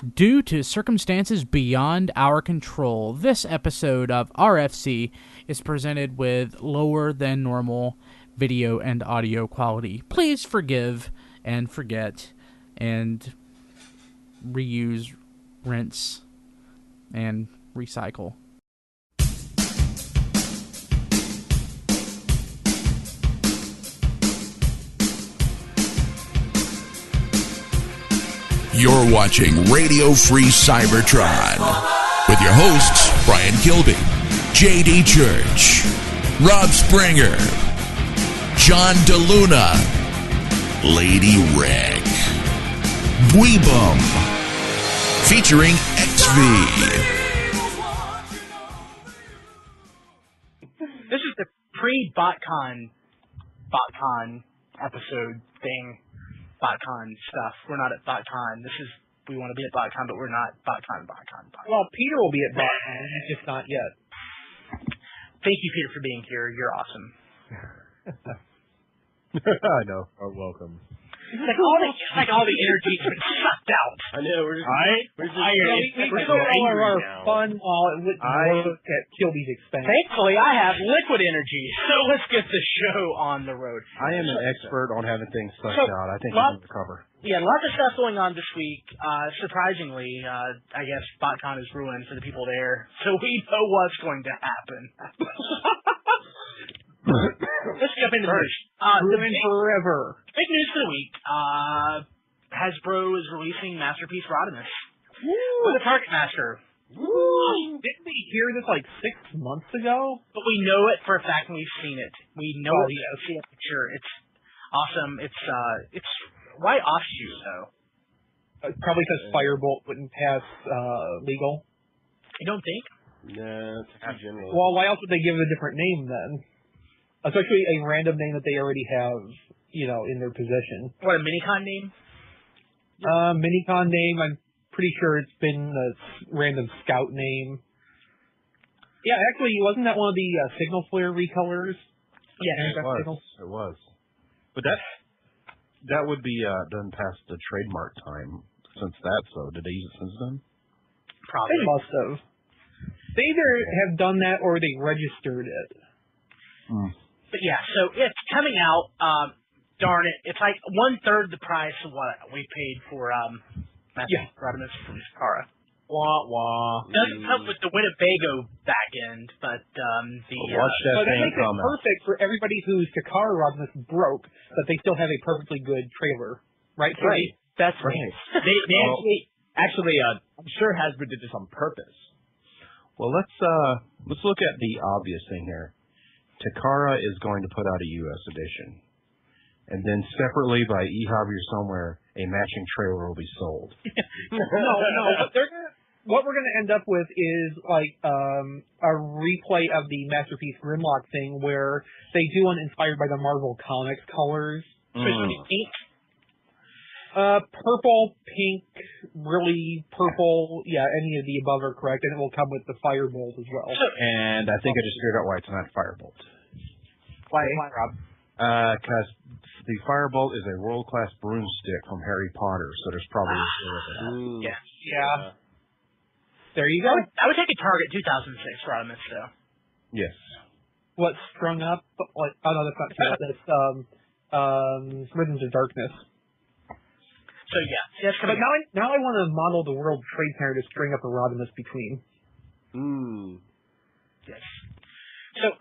Due to circumstances beyond our control, this episode of RFC is presented with lower than normal video and audio quality. Please forgive and forget and reuse, rinse, and recycle. You're watching Radio Free Cybertron with your hosts, Brian Kilby, J.D. Church, Rob Springer, John DeLuna, Lady Rick, Weebum, featuring XV. This is the Pre-Botcon episode thing. Botcon stuff. We're not at Botcon. We want to be at Botcon, but we're not Botcon. Well, Peter will be at Botcon. He's just not yet. Thank you, Peter, for being here. You're awesome. I know. Oh, welcome. It's like all the energy's been sucked out. I know. We're still all of our fun while it wouldn't work at Kilby's expense. Thankfully, I have liquid energy, so let's get the show on the road. I am an expert on having things sucked out. I think I'm going to recover. Yeah, lots of stuff going on this week. Surprisingly, I guess Botcon is ruined for the people there, so we know what's going to happen. Let's jump into this. Forever. Big news for the week. Hasbro is releasing Masterpiece Rodimus. For the Target Master. Didn't we hear this like 6 months ago? But we know it for a fact and we've seen it. We know it. We've seen a picture. It's awesome. It's why offshoot though? Probably because Firebolt wouldn't pass legal. You don't think? No, it's too general. Well, why else would they give it a different name then? Especially a random name that they already have, in their possession. What, a Minicon name? Minicon name, I'm pretty sure it's been a random scout name. Yeah, actually, wasn't that one of the Signal Flare recolors? Yeah, it was. But that would be done past the trademark time since that, so did they use it since then? Probably. They must have. They either have done that or they registered it. But yeah, so it's coming out. Darn it, it's like 1/3 the price of what we paid for Rodimus from Takara. Wah wah. Doesn't come with the Winnebago back end, but watch that that makes it perfect for everybody whose Takara Rodimus broke, but they still have a perfectly good trailer, right? Right. That's right. They actually, I'm sure Hasbro did this on purpose. Well, let's look at the obvious thing here. Takara is going to put out a U.S. edition. And then separately by eHobby or somewhere, a matching trailer will be sold. No. What we're going to end up with is like a replay of the Masterpiece Grimlock thing where they do one inspired by the Marvel Comics colors. Especially pink. Purple, pink, really purple. Yeah, any of the above are correct. And it will come with the Firebolt as well. And I think I just figured out why it's not Firebolt. Why, Rob? Because the Firebolt is a world-class broomstick from Harry Potter, so there's probably a story with that. Yeah. There you go. I would take a Target 2006 Rodimus, though. Yes. What's Strung Up? Like, oh, no, that's not true. That's Rhythms of Darkness. So, yeah. But now I want to model the World Trade Center to string up a Rodimus between. Yes. So,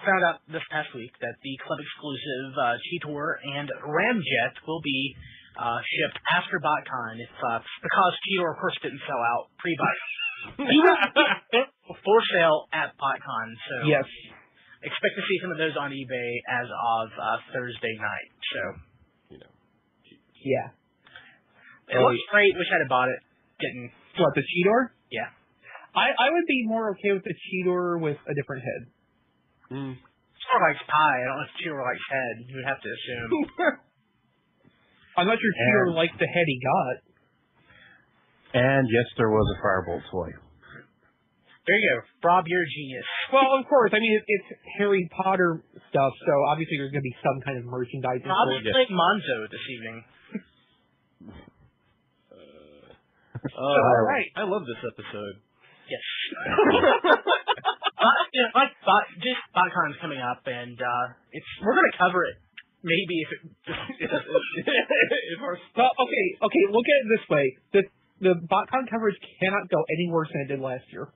found out this past week that the club exclusive Cheetor and Ramjet will be shipped after Botcon because Cheetor, of course, didn't sell out pre-Botcon. For sale at Botcon, so yes, expect to see some of those on eBay as of Thursday night. So, yeah, it looks great. Wish I'd have bought it. Didn't. What, the Cheetor? Yeah, I would be more okay with the Cheetor with a different head. Cheetor likes pie. I don't know if Cheetor likes head. You would have to assume. I'm not sure Cheetor likes the head he got. And yes, there was a Firebolt toy. There you go. Rob, you're a genius. Well, of course. I mean, it's Harry Potter stuff, so obviously there's going to be some kind of merchandising. Rob is playing Monzo this evening. All right. I love this episode. Yes. Just Botcon's coming up, and we're going to cover it. Maybe if okay. Look at it this way: the Botcon coverage cannot go any worse than it did last year.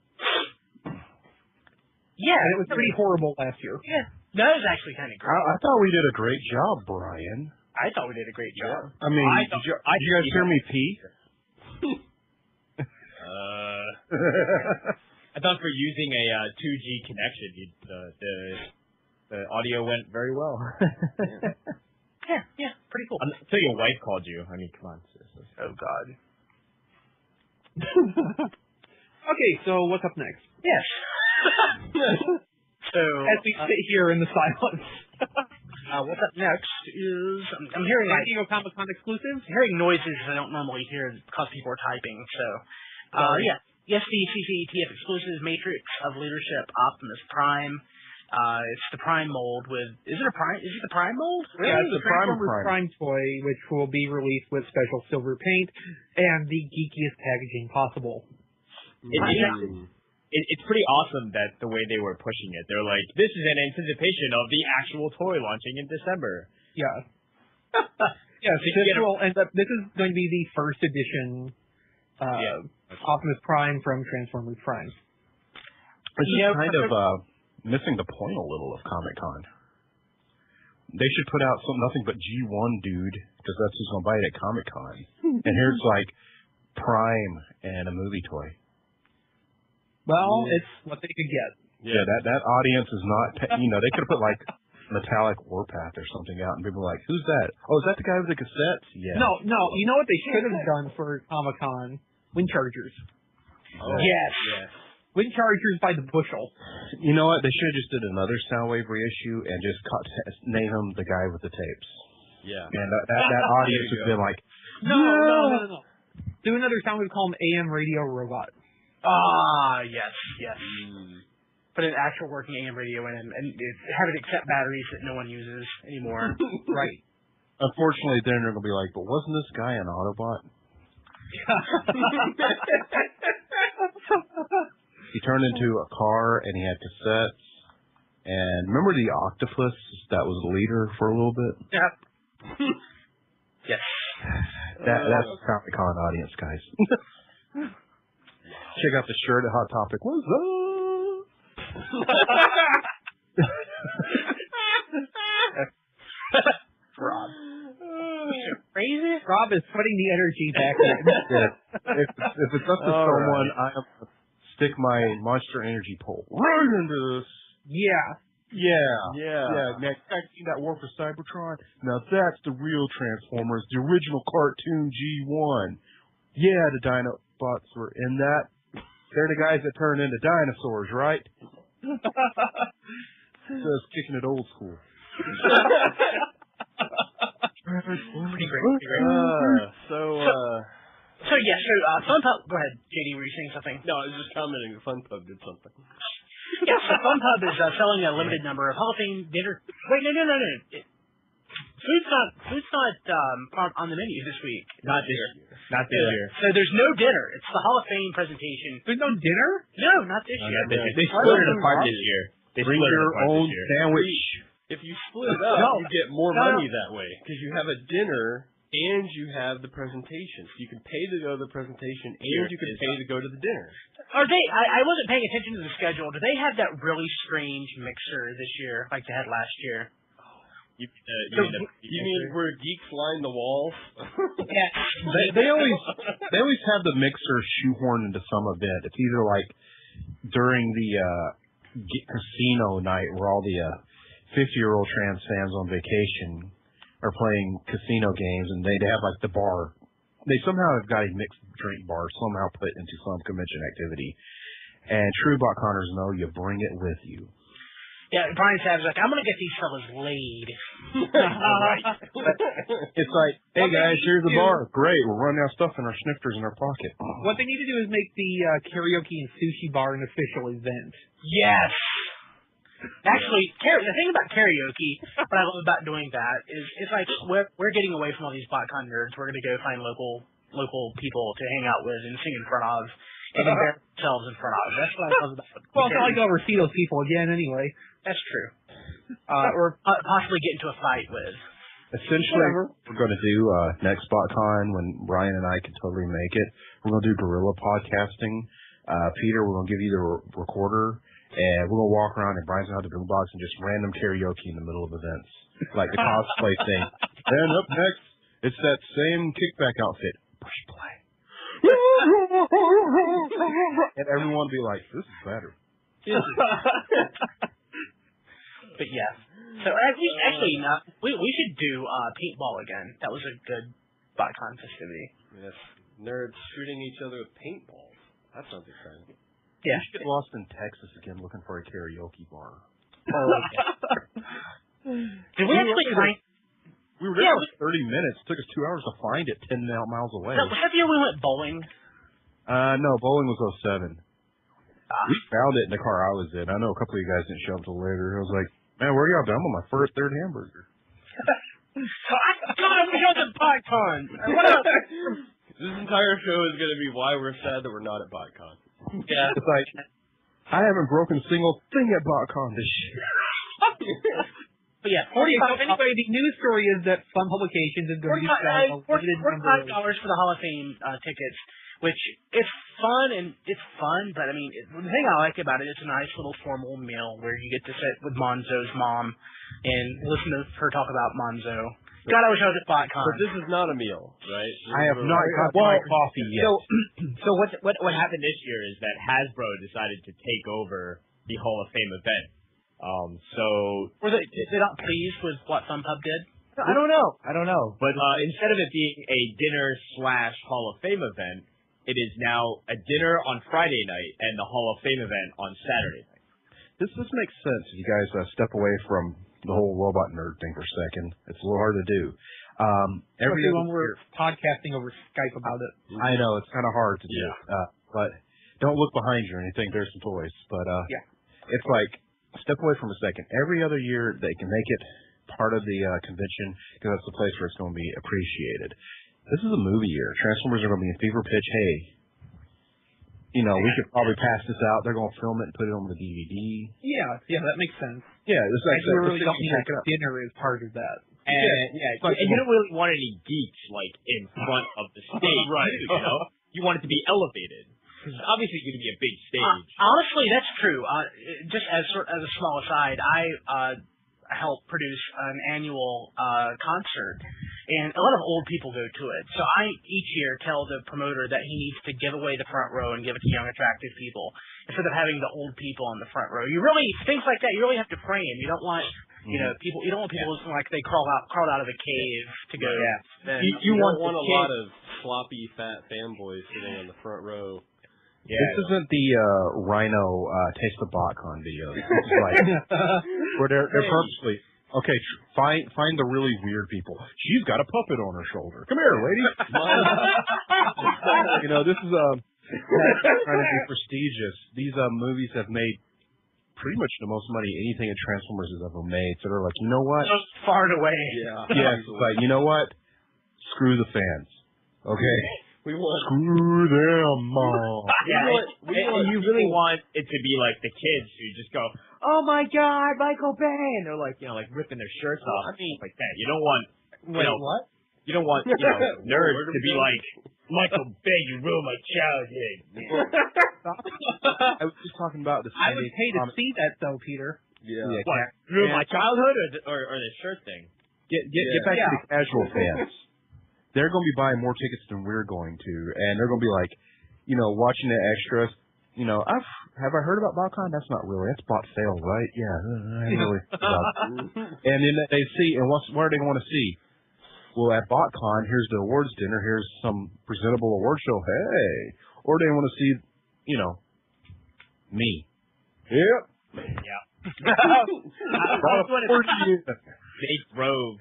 Yeah, and it was pretty horrible last year. Yeah, that was actually kind of great. I thought we did a great job, Brian. I thought we did a great job. I mean, did you guys hear me pee? I thought for using a 2G connection, the audio went very well. Yeah, pretty cool. Until your wife called you. I mean, come on. Oh, God. Okay, so what's up next? Yes. So as we sit here in the silence. What's up next is I'm hearing San Diego Comic-Con exclusives. I'm hearing noises I don't normally hear because people are typing. So TF exclusives, Matrix of Leadership, Optimus Prime. It's the Prime mold with. Is it the Prime mold? Really? Yeah, it's the Prime toy, which will be released with special silver paint and the geekiest packaging possible. It's pretty awesome that the way they were pushing it. They're like, this is an anticipation of the actual toy launching in December. Yeah. Yes, this is going to be the first edition Optimus Prime from Transformers Prime. It's just kind of missing the point a little of Comic-Con. They should put out nothing but G1 dude, because that's who's going to buy it at Comic-Con. And here's like Prime and a movie toy. Well, it's what they could get. Yeah, that audience is not, they could have put like Metallic Warpath or something out, and people are like, who's that? Oh, is that the guy with the cassettes? Yeah. No, you know what they should have done for Comic-Con? Wind Chargers. Oh, yes. Wind Chargers by the bushel. You know what? They should have just did another Soundwave reissue and just name him the guy with the tapes. Yeah. And that audience would have been like, No. Do another Soundwave, call him AM Radio Robot. Ah, yes. Put an actual working AM radio in and have it accept batteries that no one uses anymore. Right. Unfortunately, then they're going to be like, but wasn't this guy an Autobot? He turned into a car and he had cassettes. And remember the octopus that was the leader for a little bit? Yep. Yes. That's a Comic-Con audience, guys. Check out the shirt at Hot Topic. What's up? Rob. Crazy? Rob is putting the energy back in. Yeah. If it's up to someone, I am going to stick my Monster Energy pole right into this. Yeah. Now, you seen that one for Cybertron? Now that's the real Transformers, the original cartoon G1. Yeah, the Dinobots were in that. They're the guys that turn into dinosaurs, right? Just kicking it old school. Pretty great. Fun Pub. Go ahead, JD. Were you saying something? No, I was just commenting. Fun Pub did something. Yes, Fun Pub is selling a limited number of Hall of Fame dinner. Wait, no. Food's not on the menu this week. Not this year. Not this year. So there's no dinner. It's the Hall of Fame presentation. There's no dinner? No, not this year. They split it apart this year. Bring your own sandwich. If you split it up, you get more money that way because you have a dinner and you have the presentation. So you can pay to go to the presentation and you can pay to go to the dinner. Are they? I wasn't paying attention to the schedule. Do they have that really strange mixer this year, like they had last year? You mean where geeks line the walls? Yeah. They always have the mixer shoehorned into some event. It's either like during the casino night where all the 50-year-old trans fans on vacation are playing casino games, and they have like the bar. They somehow have got a mixed drink bar somehow put into some convention activity. And true Botconers know you bring it with you. Yeah, Brian Savage like, I'm going to get these fellas laid. Right. It's like, hey guys, here's the bar. Great, we're running out of stuff in our snifters in our pocket. What they need to do is make the karaoke and sushi bar an official event. Yes! Actually, the thing about karaoke, what I love about doing that is it's like we're getting away from all these Botcon nerds. We're going to go find local local people to hang out with and sing in front of and embarrass themselves in front of. That's what I love about it. Well, it's not like I'll ever see those people again anyway. That's true. Or possibly get into a fight with. Essentially, we're going to do next Botcon when Brian and I can totally make it. We're going to do guerrilla podcasting. Peter, we're going to give you the recorder, and we're going to walk around, and Brian's going to have the boom box and just random karaoke in the middle of events, like the cosplay thing. And up next, it's that same kickback outfit. Push play. And everyone will be like, this is better. But yeah. So we should do paintball again. That was a good Botcon festivity. Yes. Nerds shooting each other with paintballs. That sounds exciting. Yeah. We should get lost in Texas again looking for a karaoke bar. Oh, did we actually find... We were there for 30 minutes. It took us 2 hours to find it 10 miles away. Was that the year we went bowling? No, bowling was 07. We found it in the car I was in. I know a couple of you guys didn't show up till later. I was like, man, where are y'all done? I'm on my third hamburger. God, we got the Botcon. This entire show is going to be why we're sad that we're not at Botcon. Yeah. It's like, I haven't broken a single thing at Botcon this year. But yeah, anyway, the news story is that Fun Publications is going to be selling a limited number of $45 for the Hall of Fame tickets, which it's fun, but I mean, the thing I like about it, it's a nice little formal meal where you get to sit with Monzo's mom and listen to her talk about Monzo. God, I wish I was at Botcon. But this is not a meal, right? I have not got my coffee yet. So what happened this year is that Hasbro decided to take over the Hall of Fame event. Were they not pleased with what FunPub did? I don't know. But instead of it being a dinner/Hall of Fame event, it is now a dinner on Friday night and the Hall of Fame event on Saturday night. This makes sense if you guys step away from the whole robot nerd thing for a second. It's a little hard to do. Especially when we're podcasting over Skype about it. I know, it's kind of hard to do. But don't look behind you or anything. There's some toys. But it's like, step away from a second. Every other year they can make it part of the convention because that's the place where it's going to be appreciated. This is a movie year. Transformers are going to be in fever pitch. Hey, we could probably pass this out. They're going to film it and put it on the DVD. Yeah, that makes sense. Yeah, it's like we really don't need dinner as part of that. And you don't really want any geeks in front of the stage, right? You want it to be elevated. Because obviously it's going to be a big stage. Honestly, that's true. Just as a small aside, I help produce an annual concert, and a lot of old people go to it. So I each year tell the promoter that he needs to give away the front row and give it to young, attractive people instead of having the old people on the front row. Things like that, you really have to frame. You don't want people. You don't want people looking like they crawled out of a cave to go. Yeah. You want a lot of sloppy, fat fanboys sitting on the front row. Yeah. This isn't the Rhino Taste the Botcon video. This is like where they're purposely find the really weird people. She's got a puppet on her shoulder. Come here, lady. This is trying to be prestigious. These movies have made pretty much the most money anything that Transformers has ever made. So they're like, you know what? Just far and away. Yeah. It's like, you know what? Screw the fans. Okay. Screw them, Mom. You really want it to be like the kids who just go, "Oh my God, Michael Bay!" and they're like ripping their shirts off, like that. You don't want, what? You don't want nerds to be like, "Michael Bay, you ruined my childhood." I was just talking about this. I would pay to see that though, Peter. Yeah. What? Ruin my childhood or the shirt thing? Get back to the casual fans. They're going to be buying more tickets than we're going to, and they're going to be like, watching the extras. Have I heard about Botcon? That's not really. That's bot sales, right? Yeah, I really. And then they see, and what are they going to see? Well, at Botcon, here's the awards dinner. Here's some presentable award show. Hey, or they want to see, me. Yep. Yeah. They drove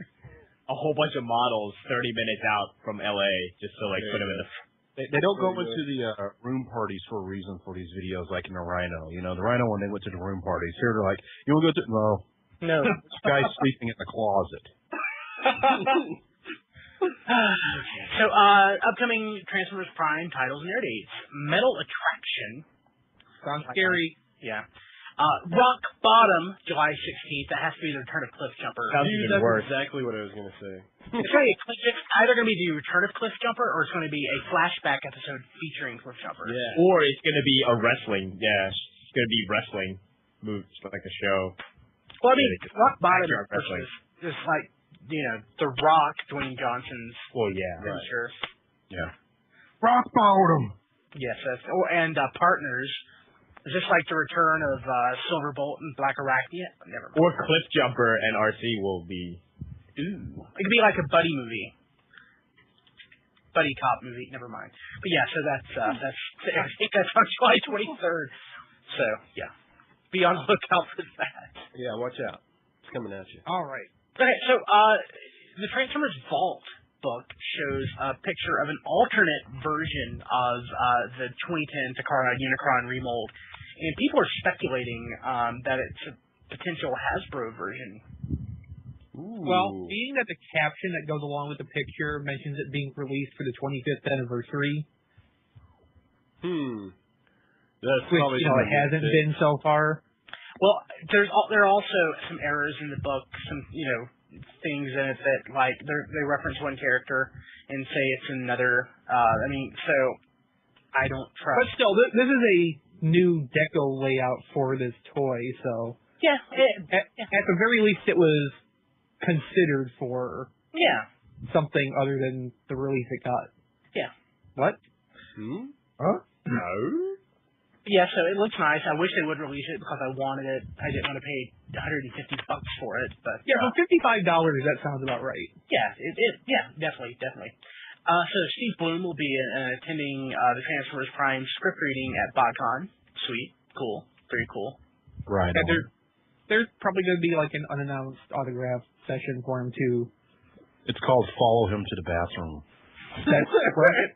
a whole bunch of models 30 minutes out from LA just to put them in the. They don't go into the room parties for a reason for these videos like in the Rhino. The Rhino when they went to the room parties. Here they're like, you want to go to? No. This guy's sleeping in the closet. So, upcoming Transformers Prime titles and air dates. Metal Attraction. Sounds scary. Yeah. Rock Bottom, July 16th. That has to be the Return of Cliff Jumper. Dude, that's exactly what I was going to say. It's either going to be the Return of Cliff Jumper or it's going to be a flashback episode featuring Cliff Jumper. Yeah. Or it's going to be a wrestling. Yeah, it's going to be wrestling moves like a show. Well, I mean, Rock Bottom is just like, The Rock, Dwayne Johnson's finisher. Yeah. Rock Bottom. Yes, and Partners. Is this like the return of Silverbolt and Black Arachnia? Never mind. Or Cliff Jumper and RC will be. Ooh. It could be like a buddy movie. Buddy cop movie. Never mind. But yeah, so that's I think that's on July 23rd. So yeah, be on the lookout for that. Yeah, watch out. It's coming at you. All right. Okay, so the Transformers Vault book shows a picture of an alternate version of the 2010 Takara Unicron remold, and people are speculating that it's a potential Hasbro version. Ooh. Well, being that the caption that goes along with the picture mentions it being released for the 25th anniversary, That's which probably it hasn't been so far. Well, there are also some errors in the book, some things in it that like they reference one character and say it's another. So I don't trust. But still, this is a new deco layout for this toy, so Yeah. At the very least, it was considered for something other than the release it got. Yeah. What? Huh? No. Yeah, so it looks nice. I wish they would release it because I wanted it. I didn't want to pay $150 for it, but Yeah, for $55, that sounds about right. yeah, definitely. So Steve Bloom will be attending the Transformers Prime script reading at Botcon. Sweet, cool, very cool. Right. Yeah, there's probably going to be like an unannounced autograph session for him too. It's called Follow Him to the Bathroom. That's right.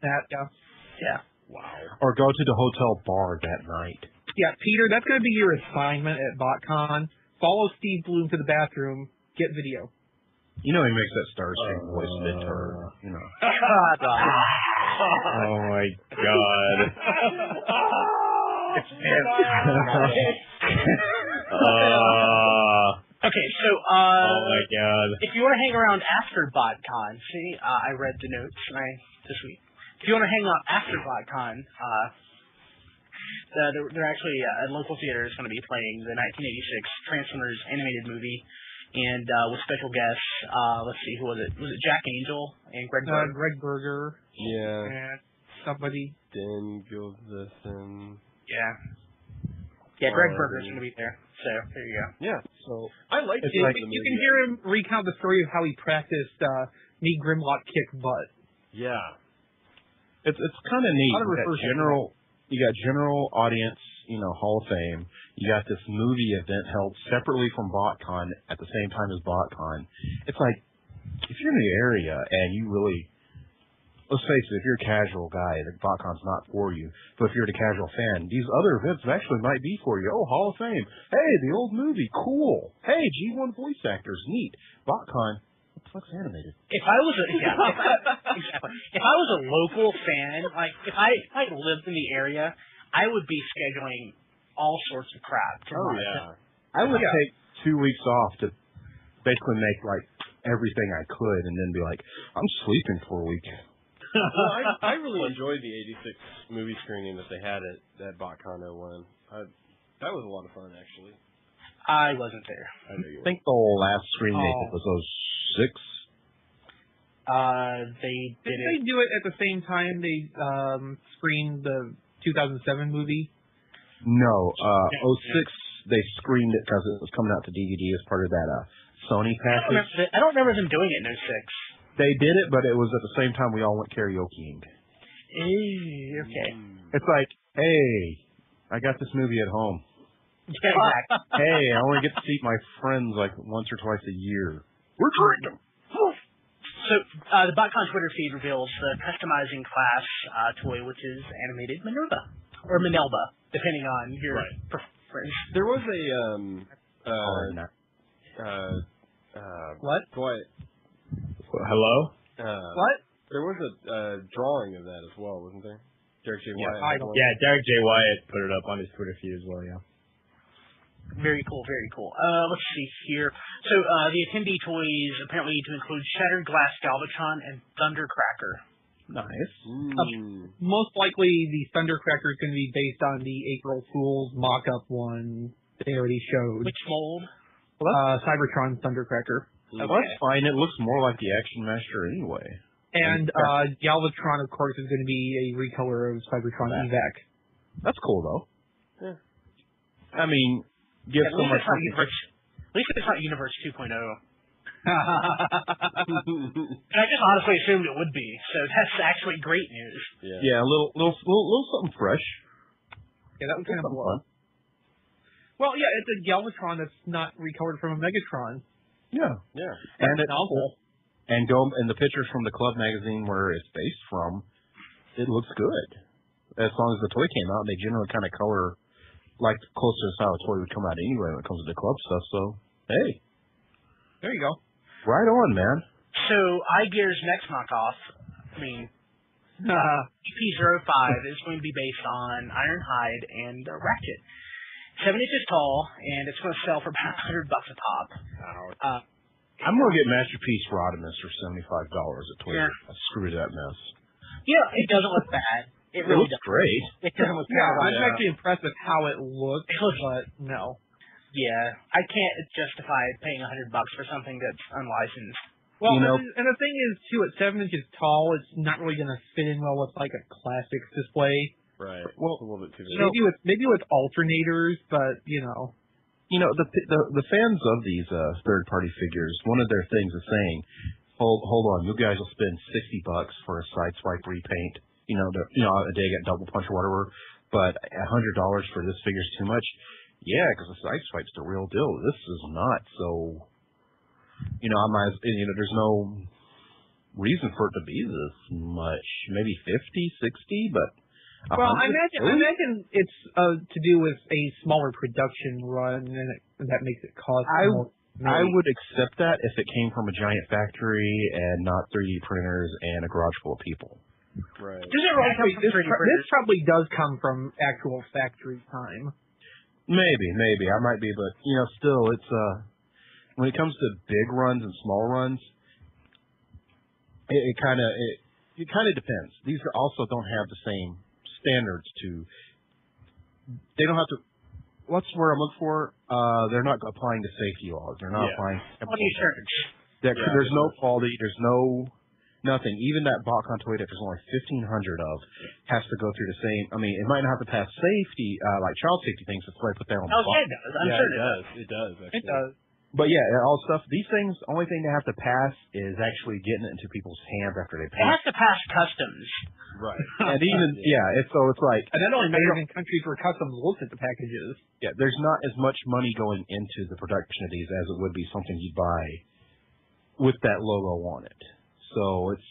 Yeah. Wow. Or go to the hotel bar that night. Yeah, Peter, that's going to be your assignment at Botcon. Follow Steve Bloom to the bathroom. Get video. You know he makes that Starscream voice mid-turn. Oh my God. It's okay, so oh my God. if you want to hang around after Botcon, I read the notes this week. If you want to hang out after Botcon, they're actually a local theater is going to be playing the 1986 Transformers animated movie, and with special guests. Let's see, who was it? Was it Jack Angel and Greg Berger? Greg Berger. Yeah. And somebody. Dan Gilvison. Yeah. Yeah, Greg Berger's going to be there. So there you go. Yeah. So I like You can hear him recount the story of how he practiced knee Grimlock kick butt. Yeah. It's kind of neat. You got general audience, Hall of Fame. You got this movie event held separately from Botcon at the same time as Botcon. It's like, if you're in the area and you really, let's face it, if you're a casual guy, the Botcon's not for you. But if you're a casual fan, these other events actually might be for you. Oh, Hall of Fame. Hey, the old movie, cool. Hey, G1 voice actors, neat. Botcon, what the fuck's animated? If I was if I was a local fan, like if I lived in the area, I would be scheduling all sorts of crap. I would take 2 weeks off to basically make like everything I could, and then be like, I'm sleeping for a week. Well, I really enjoyed the '86 movie screening that they had at Botcon 01. That was a lot of fun, actually. I wasn't there. I know you I think the last screen they did was 06. They did Didn't they do it at the same time they screened the 2007 movie? No, 06 they screened it because it was coming out to DVD as part of that Sony package. I don't remember them doing it in 06. They did it, but it was at the same time we all went karaokeing. Okay. It's like, hey, I got this movie at home. Yeah, exactly. Hey, I only get to see my friends like once or twice a year. We're drinking. So the Botcon Twitter feed reveals the customizing class toy, which is animated Minerva or Minelba, depending on your preference. There was a What? Dwight. Hello? What? There was a drawing of that as well, wasn't there? Derek J. Wyatt. Derek J. Wyatt put it up on his Twitter feed as well, yeah. Very cool, very cool. Let's see here. So, the attendee toys apparently need to include Shattered Glass Galvatron and Thundercracker. Nice. Most likely, the Thundercracker is going to be based on the April Fool's mock-up one they already showed. Which mold? Cybertron Thundercracker. Okay. Well, that's fine. It looks more like the Action Master anyway. And Galvatron, of course, is going to be a recolor of Cybertron Evac. That's cool, though. Yeah. I mean, give so much. At least it's not Universe 2.0. And I just honestly assumed it would be, so that's actually great news. Yeah, a little something fresh. Yeah, that was kind of fun. Well, yeah, it's a Galvatron that's not recolored from a Megatron. Yeah. And it's novel. And the pictures from the Club magazine where it's based from, it looks good. As long as the toy came out, they generally kind of color like close to the style the toy would come out anyway when it comes to the Club stuff. So, hey. There you go. Right on, man. So, iGear's next knockoff, EP05 is going to be based on Ironhide and Ratchet. 7 inches tall, and it's going to sell for about $100 a pop. I'm going to get Masterpiece Rodimus for $75 at Twitter. Yeah. Screw that mess. Yeah, it doesn't look bad. It really looks great. It doesn't look bad. bad. I'm actually impressed with how it looks, but no. Yeah, I can't justify paying $100 for something that's unlicensed. Well, and the thing is, too, at 7 inches tall, it's not really going to fit in well with like a classics display. Right. Well, a little bit too maybe with alternators, but the fans of these third-party figures, one of their things is saying, hold on, you guys will spend $60 for a Sideswipe repaint. A dig at Double Punch or whatever, but $100 for this figure's too much. Yeah, because the Sideswipe's the real deal. This is not. So, there's no reason for it to be this much. Maybe 50, 60, but. Well, I imagine it's to do with a smaller production run, and that makes it cost more. I would accept that if it came from a giant factory and not 3D printers and a garage full of people. Right. Does it really come from 3D printers? This probably does come from actual factory time. Maybe. I might be, but, still, it's, when it comes to big runs and small runs, it kind of depends. These also don't have the same standards they don't have to, what's the word I'm looking for? They're not applying the safety laws. They're not applying. There's no quality. There's no nothing. Even that Botcon toy that there's only 1,500 of has to go through the same. I mean, it might not have to pass safety, like child safety things. That's why I put that on the box. Yeah, it does. I'm sure it does. It does, actually. It does. But yeah, all stuff. These things, only thing they have to pass is actually getting it into people's hands after they pay. It has to pass customs. Right. And even it's like. And that only matters in countries where customs looks at the packages. Yeah, there's not as much money going into the production of these as it would be something you'd buy with that logo on it. So it's.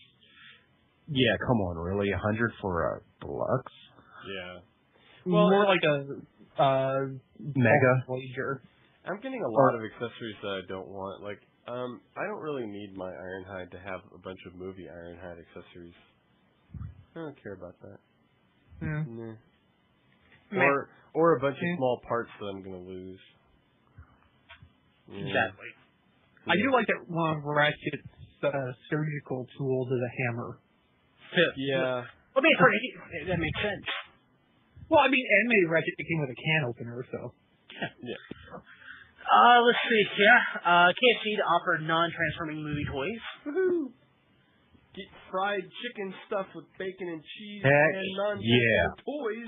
Yeah, come on, really? $100 for a deluxe? Yeah. Well, more like a mega wager. I'm getting a lot of accessories that I don't want. Like, I don't really need my Ironhide to have a bunch of movie Ironhide accessories. I don't care about that. Yeah. Nah. Or a bunch of small parts that I'm gonna lose. Exactly. I do like that one of Ratchet's surgical tools is a hammer. Yeah. Well, that makes sense. Well, I mean, animated Ratchet came with a can opener, so. Yeah. Let's see here. KFC to offer non-transforming movie toys. Woohoo! Get fried chicken stuffed with bacon and cheese and non-transforming toys.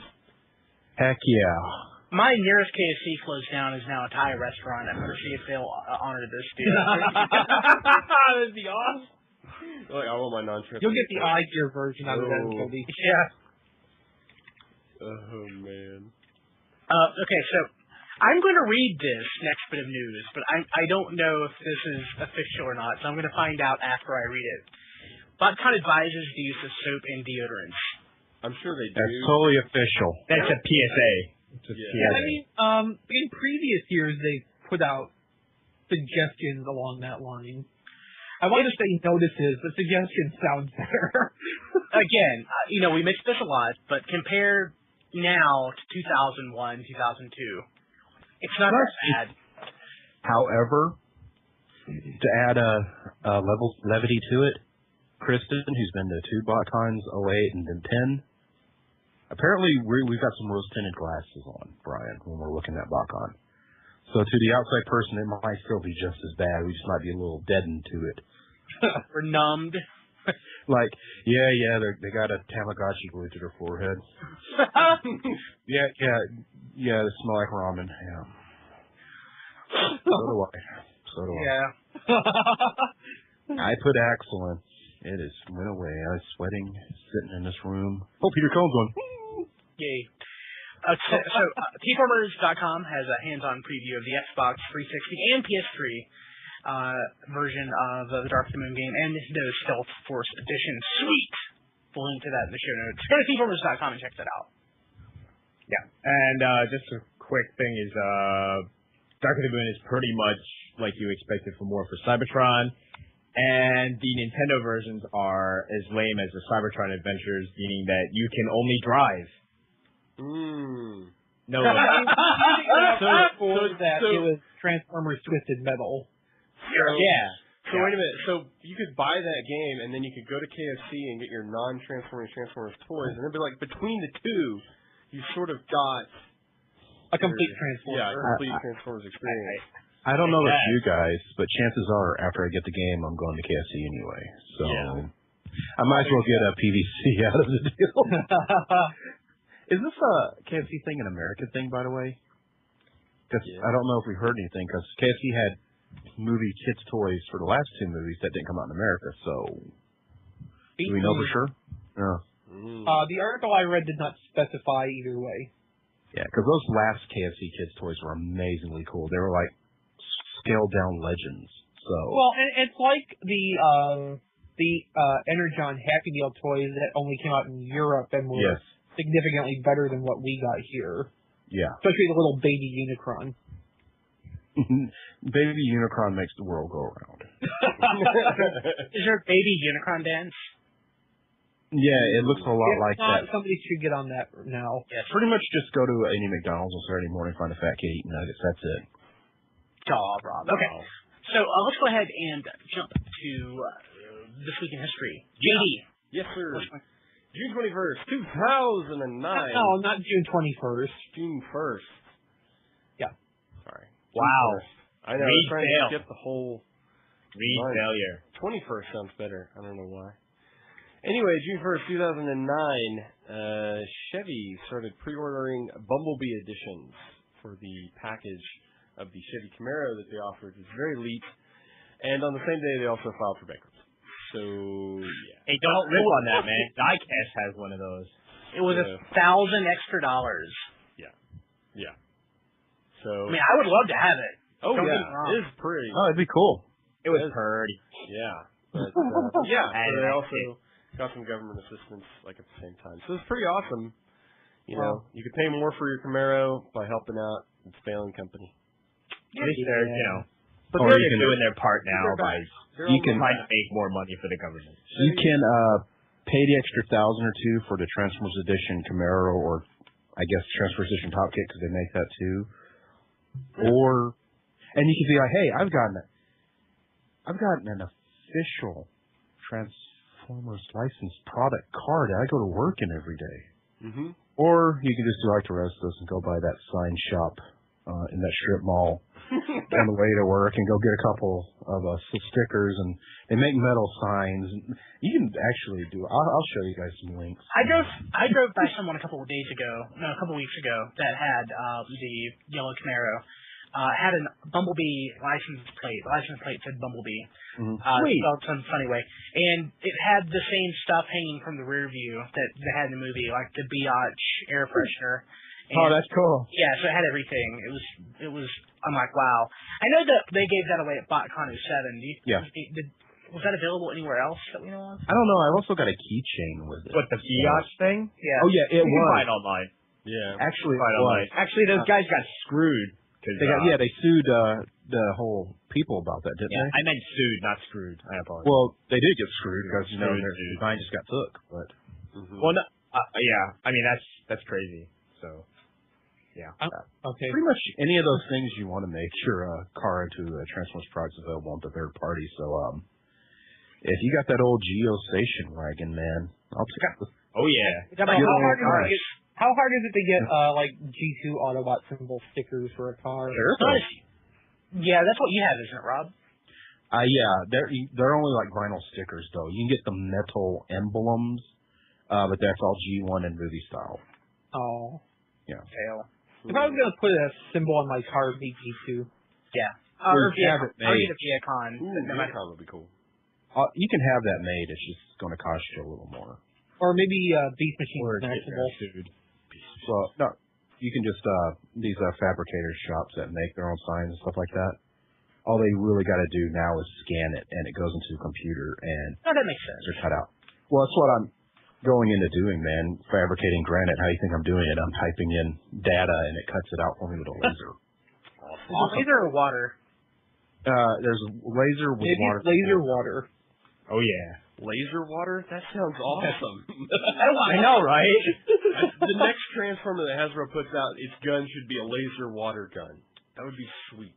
Heck yeah. My nearest KFC closed down is now a Thai restaurant. I'm going to see if they'll honor this deal. That'd be awesome. Like, I want my non-transforming. You'll get the iGear version out of that, Cody. Yeah. Oh, man. Okay, so I'm going to read this next bit of news, but I don't know if this is official or not, so I'm going to find out after I read it. Botcon advises the use of soap and deodorants. I'm sure they do. That's totally official. That's a PSA. It's a PSA. Yeah, I mean, in previous years, they put out suggestions along that line. I want to say notices. The suggestion sounds better. Again, we mentioned this a lot, but compare now to 2001, 2002. It's not that bad. However, to add a level levity to it, Kristen, who's been to 2 Botcons, 08 and then 10, apparently we've got some rose-tinted glasses on, Brian, when we're looking at Botcon. So to the outside person, it might still be just as bad. We just might be a little deadened to it. We're numbed. Like, they got a Tamagotchi glued to their forehead. yeah, they smell like ramen. Yeah. So do I. Yeah. I put Axel in. It is went away. I was sweating, sitting in this room. Oh, Peter Cohn's on. Yay. So Tformers.com has a hands-on preview of the Xbox 360 and PS3 version of the Dark of the Moon game and Nintendo's Stealth Force Edition. Sweet! We'll link to that in the show notes. Go to Tformers.com and check that out. Yeah, and just a quick thing is Dark of the Moon is pretty much like you expected for Cybertron. And the Nintendo versions are as lame as the Cybertron adventures, meaning that you can only drive. No. It was Transformers Twisted Metal. Yeah. So wait a minute. So you could buy that game, and then you could go to KFC and get your non-Transformers toys, and it'd be like between the two, you sort of got a complete Transformers. Yeah, a complete Transformers experience. I don't know about you guys, but chances are after I get the game, I'm going to KFC anyway. So I might as well get a PVC out of the deal. Is this a KFC thing an American thing, by the way? Because I don't know if we heard anything, because KFC had movie kids' toys for the last 2 movies that didn't come out in America, so do we know for sure? Yeah. The article I read did not specify either way. Yeah, because those last KFC kids' toys were amazingly cool. They were like scaled-down legends. So well, and it's like the Energon Happy Meal toys that only came out in Europe and were significantly better than what we got here. Yeah. Especially the little baby Unicron. Baby Unicron makes the world go around. Is there a baby Unicron dance? Yeah, it looks a lot like that. Somebody should get on that now. Yeah, pretty much just go to any McDonald's on Saturday morning, find a fat kid eating nuggets. That's it. Oh, Rob. Okay. So let's go ahead and jump to This Week in History. JD. Yes, sir. June 21st, 2009. No, not June 21st. June 1st. Yeah. Sorry. Wow. I know. I'm trying to skip the whole... failure. 21st sounds better. I don't know why. Anyway, June 1st, 2009, Chevy started pre-ordering Bumblebee editions for the package of the Chevy Camaro that they offered. It's very elite. And on the same day, they also filed for bankruptcy. So, yeah. Hey, don't rip on that, man. Diecast has one of those. It was $1,000 extra. Yeah. Yeah. So. I mean, I would love to have it. Oh, yeah. It is pretty. Oh, it'd be cool. It was pretty. Yeah. But, yeah. So they also got some government assistance, like, at the same time. So it's pretty awesome. You know, you could pay more for your Camaro by helping out its failing company. At least they're, but they're doing their part now by trying to make more money for the government. You can pay the extra $1,000 or $2,000 for the Transformers Edition Camaro, or I guess Transformers Edition Top Kit, because they make that too. And you can be like, hey, I've gotten an official Transformers licensed product card. I go to work in every day. Mm-hmm. Or you can just do like the rest of us and go buy that sign shop in that strip mall on the way to work and go get a couple of stickers, and they make metal signs. You can actually do. I'll show you guys some links. I drove by someone a couple weeks ago that had the yellow Camaro. Had a Bumblebee license plate. The license plate said Bumblebee. Mm-hmm. Spelled some funny way. And it had the same stuff hanging from the rear view that they had in the movie, like the Biatch air freshener. Oh, that's cool. Yeah, so it had everything. It was. I'm like, wow. I know that they gave that away at Botcon 07. Was that available anywhere else that we know of? I don't know. I've also got a keychain with it. What, the Biatch thing? Yeah. Oh yeah, it was. You can find it online. Yeah. Actually, Actually, those guys got screwed. They sued the whole people about that, didn't they? I meant sued, not screwed. I apologize. Well, they did get screwed because their Screwed. design just got took. But Well, no, yeah. I mean, that's crazy. So, yeah. Okay. pretty much any of those things you want to make your car into a Transformers products available on the third party. So, if you got that old Geo station wagon, man, I'll take it. Oh yeah. How hard is it to get like G2 Autobot symbol stickers for a car? Yeah, that's what you have, isn't it, Rob? Yeah, they're only like vinyl stickers though. You can get the metal emblems, but that's all G1 and movie style. Oh. Yeah. Fail. If I was gonna put a symbol on my car, it'd be G2. Yeah. Or you have it made. Or Viacon. Viacon would be cool. You can have that made. It's just going to cost you a little more. Or maybe Beast Machine symbol. So no, you can just these fabricators shops that make their own signs and stuff like that. All they really got to do now is scan it, and it goes into a computer, and that makes sense. They're cut out. Well, that's what I'm going into doing, man. Fabricating granite. How do you think I'm doing it? I'm typing in data, and it cuts it out for me with a laser. Awesome. Laser or water? There's laser with water. Laser water. Oh yeah. Laser water? That sounds awesome. I know, right? The next Transformer that Hasbro puts out, its gun should be a laser water gun. That would be sweet.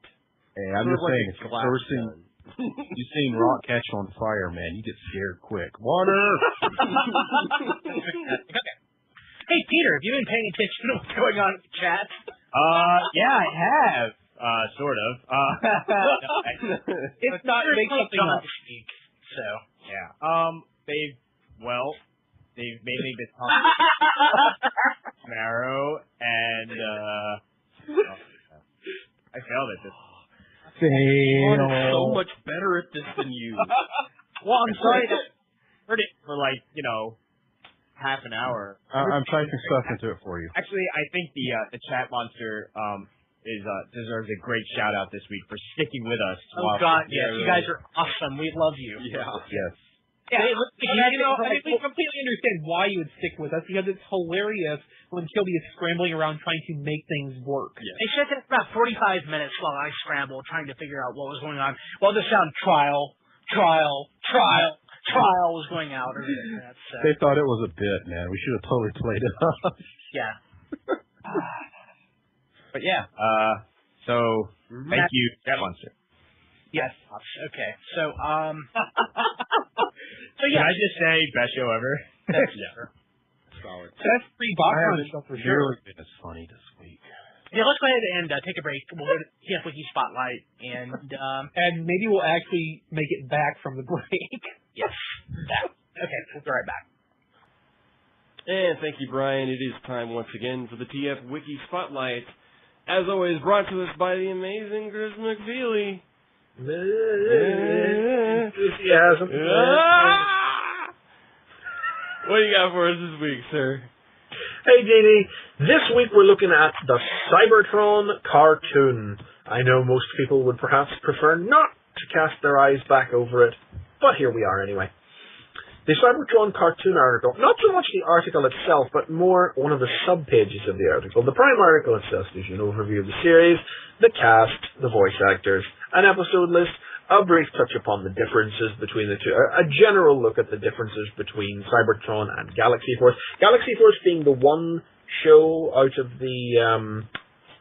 Hey, I'm just saying, if you've seen rock catch on fire, man, you get scared quick. Water! Hey, Peter, have you been paying attention to what's going on in the chat? Yeah, I have. Sort of. It's not make something up. So Yeah. They've made me this Marrow, and I failed at this. I'm so much better at this than you. Well, I'm sorry. I heard it for half an hour. I'm typing stuff into it for you. Actually, I think the chat monster deserves a great shout out this week for sticking with us. Oh God, yes, you guys are awesome. We love you. Yeah. Yes. Yeah, we completely understand why you would stick with us, because it's hilarious when Kilby is scrambling around trying to make things work. Yes. They said that about 45 minutes while I scrambled trying to figure out what was going on. Well, the sound trial was going out. They thought it was a bit, man. We should have totally played it off. Yeah. But yeah, so thank you, Chat Monster. Yes. Okay. So, Can I just say, best show ever? Yeah. Solid. That's Pre-Botcon show for sure. It's funny this week. Yeah, let's go ahead and take a break. We'll go to TF Wiki Spotlight, and maybe we'll actually make it back from the break. Yes. Okay, we'll be right back. And thank you, Brian. It is time once again for the TF Wiki Spotlight. As always, brought to us by the amazing Chris McFeely. Enthusiasm. What do you got for us this week, sir? Hey, JD. This week we're looking at the Cybertron cartoon. I know most people would perhaps prefer not to cast their eyes back over it, but here we are anyway. The Cybertron cartoon article, not so much the article itself, but more one of the sub-pages of the article. The prime article itself gives you an overview of the series, the cast, the voice actors, an episode list, a brief touch upon the differences between the two, a general look at the differences between Cybertron and Galaxy Force. Galaxy Force being the one show out of the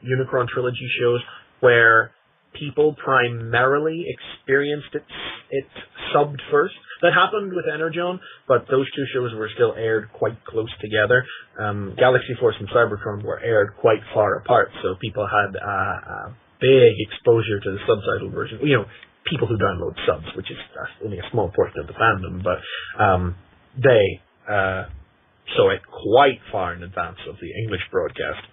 Unicron trilogy shows where people primarily experienced it subbed first. That happened with Energon, but those two shows were still aired quite close together. Galaxy Force and Cybertron were aired quite far apart, so people had a big exposure to the subtitle version. You know, people who download subs, which is only a small portion of the fandom, but they saw it quite far in advance of the English broadcast.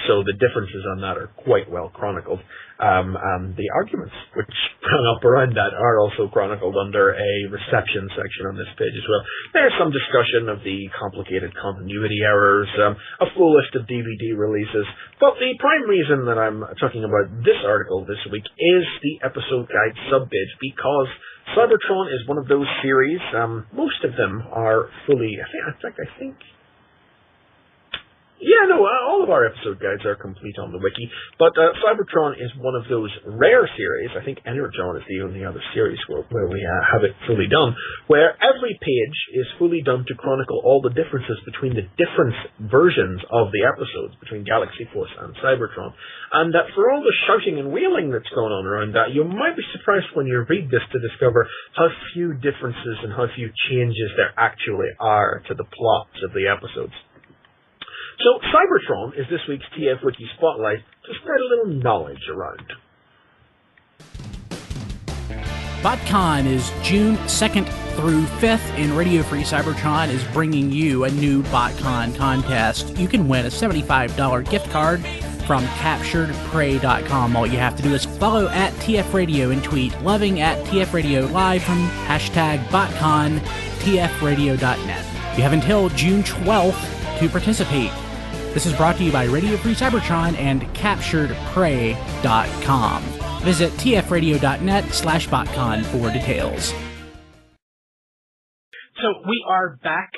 So the differences on that are quite well chronicled. And the arguments which sprung up around that are also chronicled under a reception section on this page as well. There's some discussion of the complicated continuity errors, a full list of DVD releases, but the prime reason that I'm talking about this article this week is the episode guide subpage, because Cybertron is one of those series, most of them are fully, Yeah, no, all of our episode guides are complete on the wiki, but Cybertron is one of those rare series. I think Interruption is the only other series where we have it fully done, where every page is fully done to chronicle all the differences between the different versions of the episodes, between Galaxy Force and Cybertron. And for all the shouting and wheeling that's going on around that, you might be surprised when you read this to discover how few differences and how few changes there actually are to the plots of the episodes. So Cybertron is this week's TF Wiki Spotlight to spread a little knowledge around. Botcon is June 2nd through 5th, and Radio Free Cybertron is bringing you a new Botcon contest. You can win a $75 gift card from CapturedPrey.com. All you have to do is follow at TF Radio and tweet loving at TF Radio Live from #Botcon TFRadio.net. You have until June 12th to participate. This is brought to you by Radio Free Cybertron and CapturedPrey.com. Visit tfradio.net/Botcon for details. So we are back.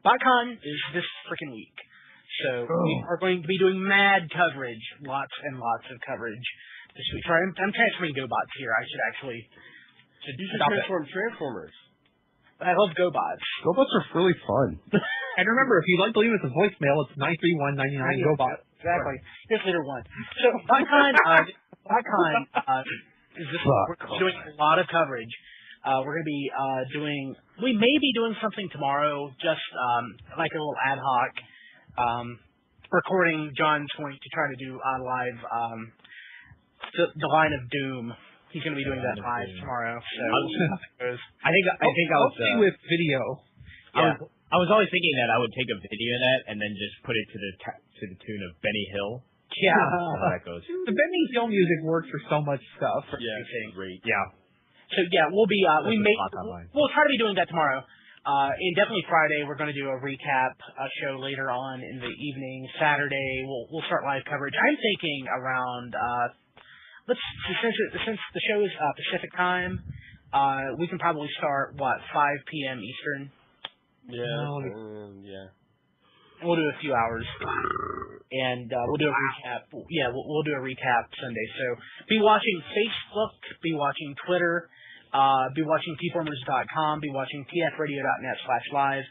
Botcon is this freaking week. So we are going to be doing mad coverage, lots and lots of coverage this week. Sorry, I'm transferring GoBots here. I should actually... You should transform Transformers. I love GoBots. GoBots are really fun. And remember, if you'd like to leave us a voicemail, it's 931-99 GoBot. Exactly. Here's later one. So Botcon is this we're doing a lot of coverage. We're going to be we may be doing something tomorrow, just like a little ad hoc, recording John's going to try to do live the Line of Doom. He's going to be doing that live tomorrow. So I think I was with video. Yeah. I was always thinking that I would take a video of that and then just put it to the tune of Benny Hill. Yeah. How that goes. The Benny Hill music works for so much stuff. Yeah, great. Yeah. So yeah, we'll be we'll try to be doing that tomorrow. And definitely Friday we're going to do a recap show later on in the evening. Saturday we'll start live coverage. I'm thinking around since the show is Pacific time, we can probably start 5 p.m. Eastern. Yeah. And we'll do a few hours, and we'll do a recap. Yeah, we'll do a recap Sunday. So be watching Facebook, be watching Twitter, be watching tformers.com, be watching tfradio.net/live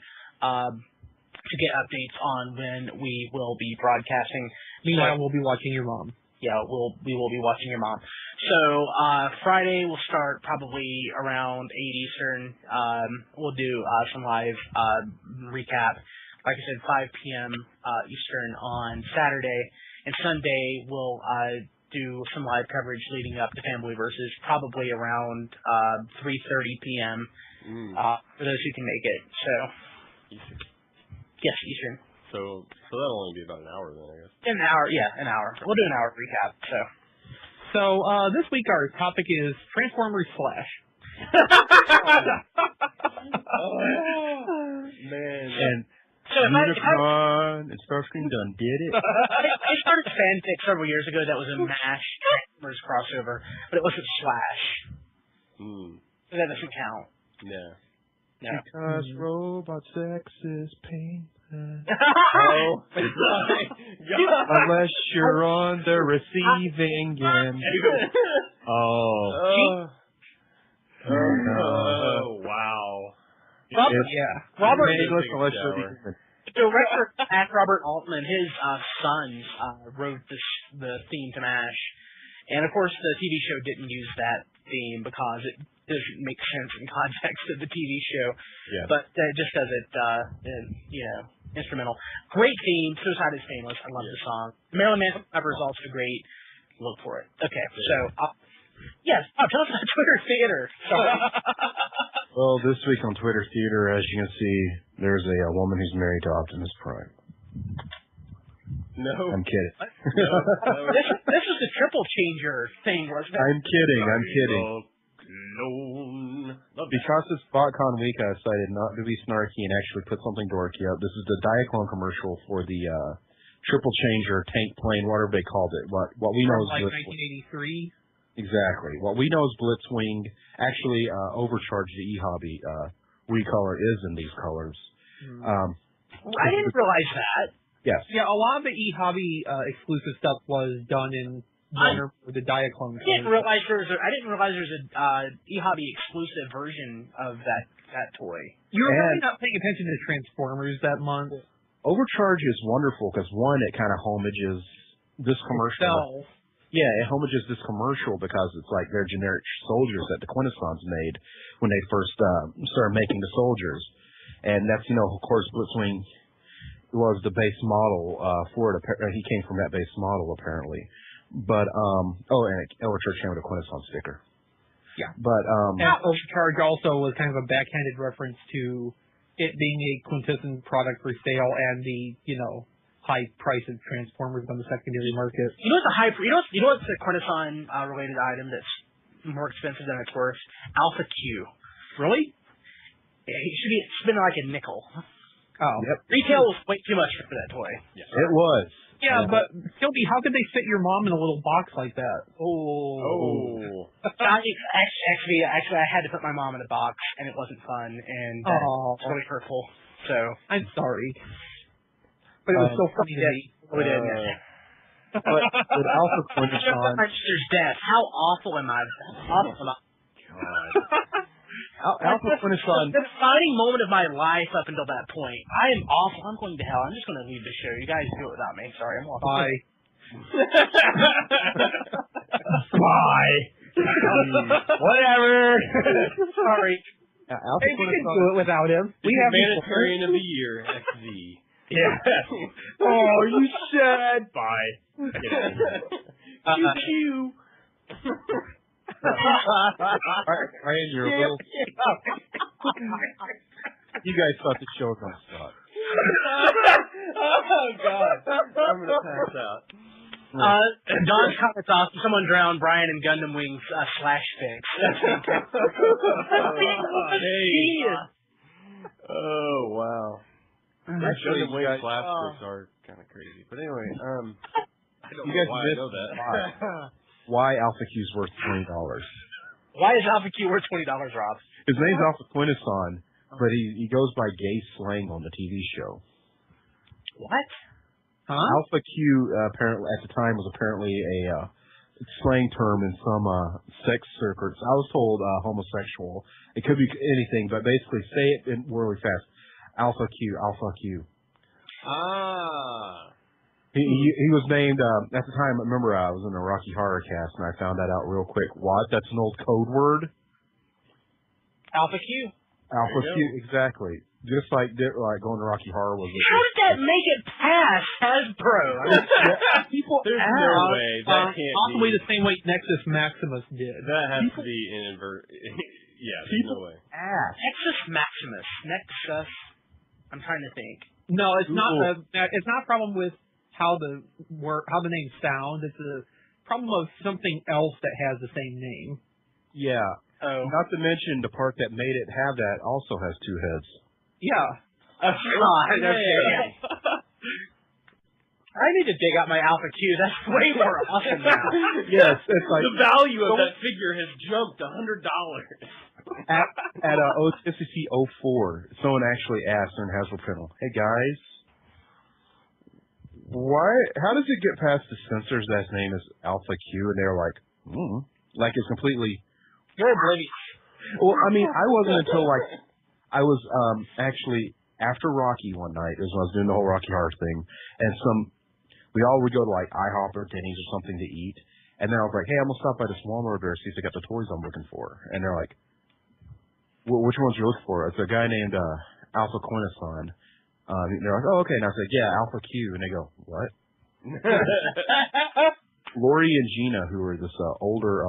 to get updates on when we will be broadcasting. Meanwhile, we'll be watching your mom. Yeah, we will be watching your mom. So Friday we'll start probably around 8 Eastern. We'll do some live recap. Like I said, 5 p.m. Eastern on Saturday. And Sunday we'll do some live coverage leading up to Fanboy Versus, probably around 3:30 p.m. For those who can make it. So Eastern. Yes, Eastern. So that'll only be about an hour then, I guess. An hour. We'll do an hour recap. So this week our topic is Transformers Flash. Man. And Unicron and Starscream done did it. I started a fanfic several years ago that was a MASH Transformers crossover, but it wasn't Slash. So that doesn't count. Yeah. No. Because robot sex is pain. Unless you're on the receiving end. Oh, wow. Robert, director Robert Altman, his sons wrote the theme to MASH, and of course the TV show didn't use that theme because it doesn't make sense in context of the TV show. Yeah. But just as it, instrumental. Great theme. Suicide is Painless. I love the song. Marilyn Manson cover is also great. Look for it. Okay, so yes. Tell us about Twitter Theater. Sorry. Well, this week on Twitter Theater, as you can see, there's a woman who's married to Optimus Prime. No. I'm kidding. No. This is the triple changer thing, wasn't it? I'm kidding. Because it's Botcon week, I decided not to be snarky and actually put something dorky up. This is the Diaclone commercial for the triple changer tank plane, whatever they called it. What we know is like 1983. Exactly. What we know is Blitzwing. Actually, overcharged the E-Hobby recolor is in these colors. I didn't realize that. Yes. Yeah, a lot of the eHobby exclusive stuff was done in Warner with the Diaclone. I didn't realize there's a eHobby exclusive version of that toy. You were probably not paying attention to Transformers that month. Overcharge is wonderful because one, it kind of homages this commercial. Yeah, it homages this commercial because it's like they're generic soldiers that the Quintessons made when they first started making the soldiers, and that's of course Blitzwing was the base model for it. He came from that base model apparently, but and Overcharge came with a Quintesson sticker. Yeah, but and Overcharge also was kind of a backhanded reference to it being a Quintesson product for sale and the high price of Transformers on the secondary market. You know what's a Quintesson related item that's more expensive than it's worth? Alpha Q. Really? It should be spending like a nickel. Oh. Yep. Retail was way too much for that toy. Yes. It was. Yeah, but Kilby, how could they fit your mom in a little box like that? Oh. Actually, I had to put my mom in a box, and it wasn't fun, and it's really hurtful. So I'm sorry. But it was so funny to me. We did. But with Alpha Quintesson, my sister's death. How awful am I? Alpha Quintesson. The defining moment of my life up until that point. I am awful. I'm going to hell. I'm just going to leave the show. You guys do it without me. Sorry, I'm walking. Bye. Bye. Whatever. Sorry. Hey, we can do it without him. We have Humanitarian of the Year, XZ. Yeah. Oh, you said bye. Choo. Ryan, you're a little. You guys thought the show was gonna stop. Oh God, I'm gonna pass out. Don's comments off. Someone drowned Brian in Gundam Wings slash fix. That's fantastic. Oh wow. Actually, Gundam Wings slash fix are kind of crazy, but anyway, I don't you guys know why I know that. Why Alpha Q's worth $20? Why is Alpha Q worth $20, Rob? His name's Alpha Quintesson, but he goes by gay slang on the TV show. What? Huh? Alpha Q apparently at the time was apparently a slang term in some sex circuits. I was told homosexual. It could be anything, but basically say it in really fast. Alpha Q, Alpha Q. Ah. He was named at the time. Remember, I was in a Rocky Horror Cast, and I found that out real quick. What? That's an old code word. Alpha Q. Alpha Q, exactly. Just like going to Rocky Horror was. How did that make it past Hasbro? People There's no way that can't possibly be. the same way Nexus Maximus did. That has to be inadvertent. Yeah, there's no way. Nexus Maximus. Nexus. I'm trying to think. No, it's not. It's not a problem with how the name sounds. It's a problem of something else that has the same name. Yeah. Oh. Not to mention the part that made it have that also has two heads. Yeah. Oh, God. I need to dig out my Alpha Q. That's way more awesome now. Yes, it's like The value of that figure has jumped $100. at OTCC 04, someone actually asked on Hasbro panel, "Hey guys, how does it get past the censors that his name is Alpha Q?" And they were like, like it's completely. You're oblivious. Well, I mean, I wasn't until I was actually after Rocky one night. Is when I was doing the whole Rocky Horror thing, and we all would go to like IHOP or Denny's or something to eat, and then I was like, "Hey, I'm gonna stop by this Walmart there, see if they got the toys I'm looking for." And they're like, "Well, which ones you looking for?" It's a guy named Alpha Quintesson. They're like, "Oh, okay." And I said, "Yeah, Alpha Q." And they go, "What?" Lori and Gina, who were this older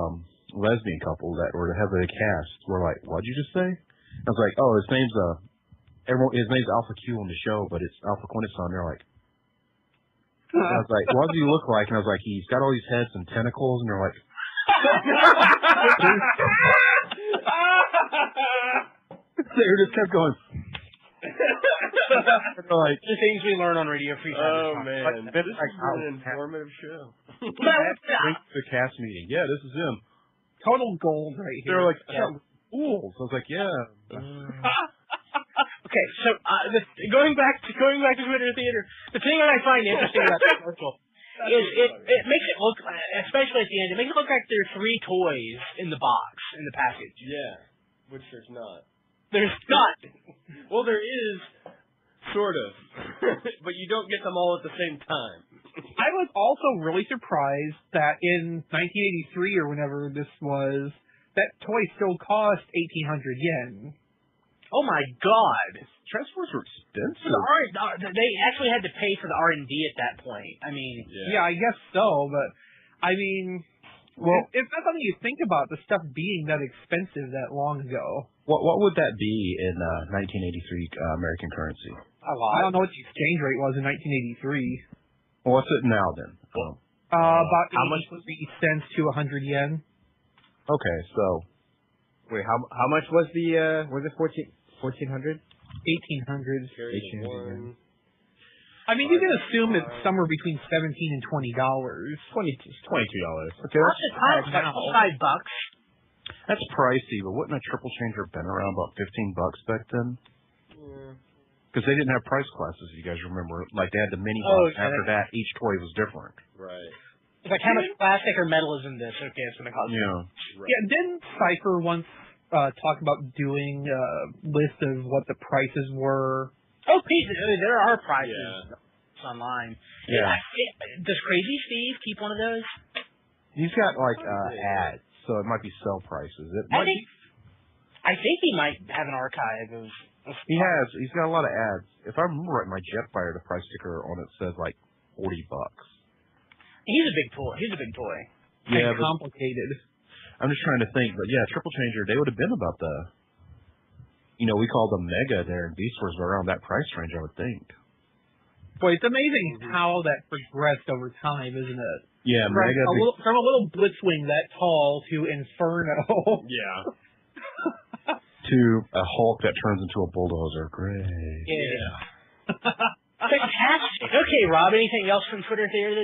lesbian couple that were the head of the cast, were like, "What'd you just say?" I was like, "Oh, his name's Alpha Q on the show, but it's Alpha Quintesson." They're like, and I was like, "What does he look like?" And I was like, "He's got all these heads and tentacles." And they're like, they just kept going. Like, the things we learn on Radio Free Time. Oh man, this is an informative show. The cast meeting. Yeah, this is him. Total gold right here. They're like, "Fools." I was like, "Yeah." Okay, so going back to Twitter Theater, the thing that I find interesting about this commercial is it makes it look, especially at the end, it makes it look like there are 3 toys in the box, in the package. Yeah, which there's not. There's not. Well, there is, sort of, but you don't get them all at the same time. I was also really surprised that in 1983 or whenever this was, that toy still cost 1,800 yen. Oh my God! Transformers were expensive. They actually had to pay for the R&D at that point. I mean, yeah, I guess so, but I mean, well, it's not something you think about, the stuff being that expensive that long ago. What would that be in 1983 American currency? a lot. I don't know what the exchange rate was in 1983. Well, what's it now then? About how much 83 cents to 100 yen. Okay, so Wait, how much was the was it 1400? 1800. 1800. I mean, you can assume it's somewhere between $17 and $20. $22. Okay, $5. that's pricey, but wouldn't a triple changer been around about $15 back then? Because they didn't have price classes, you guys remember. Like, they had the mini box. After that, each toy was different. Right. It's like, how much plastic or metal is in this? Okay, it's going to cost Yeah. Right. Yeah, didn't Cypher once talk about doing a list of what the prices were? Oh, Pete, there are prices online. Yeah. Does Crazy Steve keep one of those? He's got, like, ads, so it might be sell prices. It might be. I think he might have an archive of He has. He's got a lot of ads. If I remember right, my Jetfire, the price sticker on it says, like, $40. He's a big toy. Yeah, And complicated. I'm just trying to think, but yeah, Triple Changer, they would have been about the, we called them Mega there in Beast Wars, but around that price range, I would think. Boy, it's amazing how that progressed over time, isn't it? Yeah, From Mega. from a little Blitzwing that tall to Inferno. Yeah. To a Hulk that turns into a bulldozer. Great. Yeah. Fantastic. Okay, Rob, anything else from Twitter there?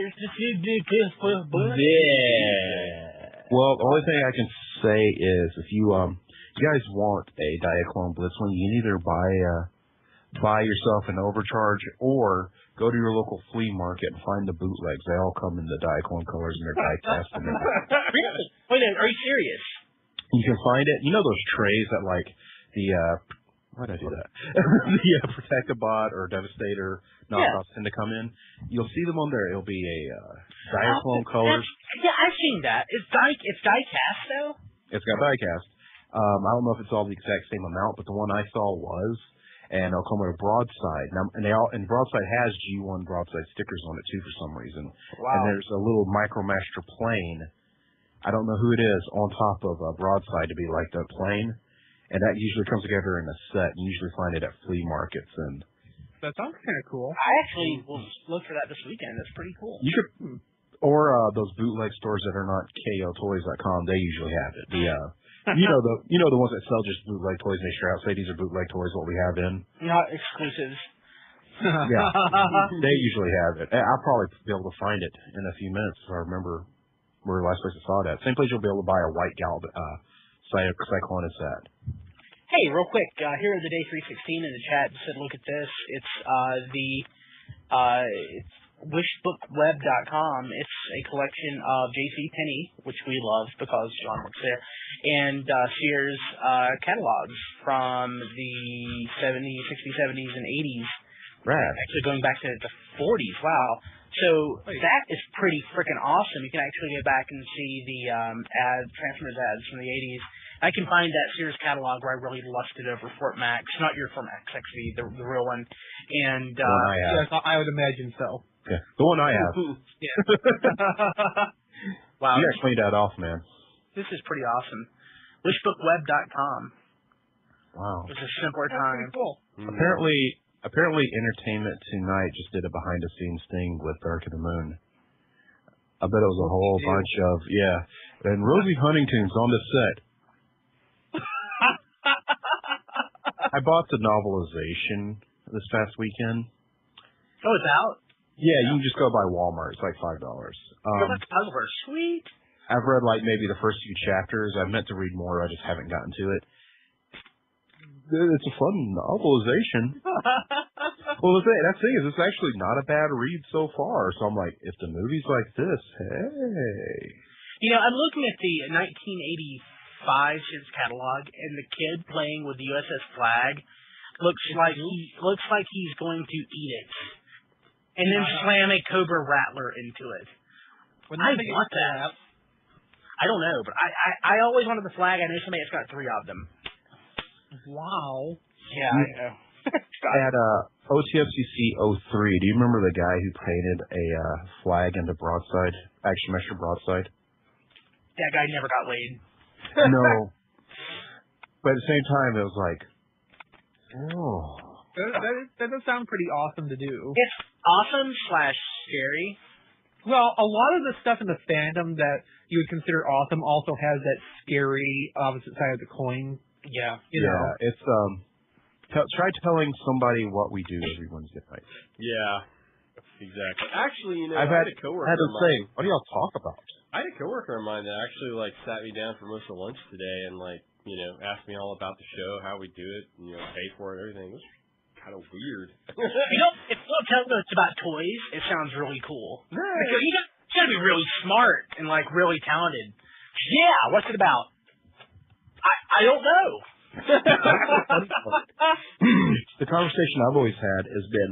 Well, the only thing I can say is if you guys want a Diaclone Blitzwing, you can either buy yourself an Overcharge or go to your local flea market and find the bootlegs. They all come in the Diaclone colors and they're die-cast. Really? Wait, are you serious? You can find it. You know those trays that like the why'd I do that? The Protect-A-Bot or Devastator knockoffs tend to come in. You'll see them on there. It'll be a Diaclone colors. Yeah, I've seen that. It's die-cast though. It's got die-cast. I don't know if it's all the exact same amount, but the one I saw was, and it'll come with a broadside. And broadside has G1 broadside stickers on it too for some reason. Wow. And there's a little Micromaster plane. I don't know who it is on top of a broadside to be like the plane, and that usually comes together in a set. You usually find it at flea markets, and That sounds kind of cool. I actually will look for that this weekend. That's pretty cool. you could, or those bootleg stores that are not KOToys.com. They usually have it. The ones that sell just bootleg toys and they sure out say these are bootleg toys. What we have in, Not exclusives. yeah, they usually have it. I'll probably be able to find it in a few minutes if I remember where the last place I saw that. Same place you'll be able to buy a white Cyclonus at. Hey, real quick, Hero of the Day 316 in the chat said, look at this. It's it's wishbookweb.com. It's a collection of JCPenney, which we love because John works there, and Sears catalogs from the 70s, 60s, 70s, and 80s. Right. Actually going back to the 40s. Wow. So that is pretty freaking awesome. You can actually go back and see the Transformers ads from the 80s. I can find that Sears catalog where I really lusted over Fort Max, not your Fort Max XV, the real one. And the one I have. Yes, I would imagine so. Yeah, the one I have. Yeah. Wow. You gotta clean that off, man. This is pretty awesome. Wishbookweb.com. Wow. It's a simpler time. Cool. Apparently, Entertainment Tonight just did a behind-the-scenes thing with Dark of the Moon. I bet it was a whole bunch of, and Rosie Huntington's on the set. I bought the novelization this past weekend. Oh, it's out? Yeah, you can just go by Walmart. It's like $5. Sweet. I've read like maybe the first few chapters. I meant to read more. I just haven't gotten to it. it's a fun novelization. Well, that thing is, it's actually not a bad read so far. So I'm like, if the movie's like this, hey. You know, I'm looking at the 1985 ship's catalog, and the kid playing with the USS Flag looks like he's going to eat it, and then slam a Cobra Rattler into it. I want that. I don't know, but I always wanted the Flag. I know somebody that's got 3 of them. Wow. Yeah, I know. At OTFCC 03, do you remember the guy who painted a flag into broadside, Action Master broadside? That guy never got laid. No. But at the same time, it was like, oh. That does sound pretty awesome to do. It's awesome / scary. Well, a lot of the stuff in the fandom that you would consider awesome also has that scary opposite side of the coin. Yeah. You know? It's try telling somebody what we do every Wednesday night. Yeah, exactly. Actually, you know, I've had a coworker. What do y'all talk about? I had a coworker of mine that actually like sat me down for most of lunch today and like, you know, asked me all about the show, how we do it, and, you know, pay for it, everything. It was kind of weird. You know, if you don't tell them it's about toys, it sounds really cool. Right. Because you gotta be really smart and like really talented. Yeah, what's it about? I don't know. The conversation I've always had has been,